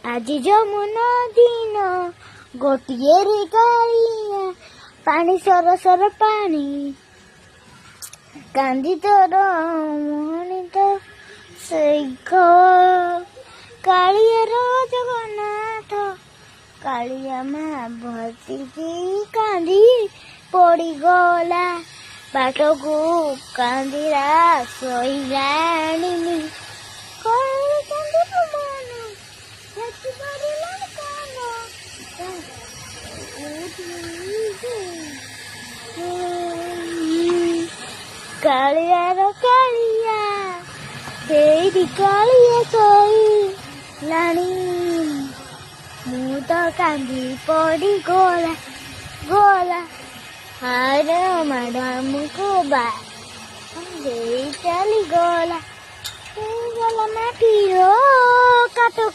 ଆଜି ଯମୁନା ଦିନ ଗୋଟିଏ ରେ କାଳିଆ ପାଣି ସରସର ପାଣି କାନ୍ଦି ତୋର ମୁହଁରେ ତ ସେଇ କାଳିଆର ଜଗନ୍ନାଥ କାଳିଆ ମା ଭସିକି କାନ୍ଦି ପଡ଼ିଗଲା ବାଟକୁ କାନ୍ଦିଲା ଶୋଇଲାଣି କାଳିଆର କାଳିଆ ସେଇଠି କାଳିଆ ଶୋଇଲାଣି ମୁଁ ତ କାନ୍ଦି ପଡ଼ିଗଲା ହାରେ ମ୍ୟାଡ଼ାମକୁ ଦେଇ ଚାଲିଗଲା ମାଟିର କାଟ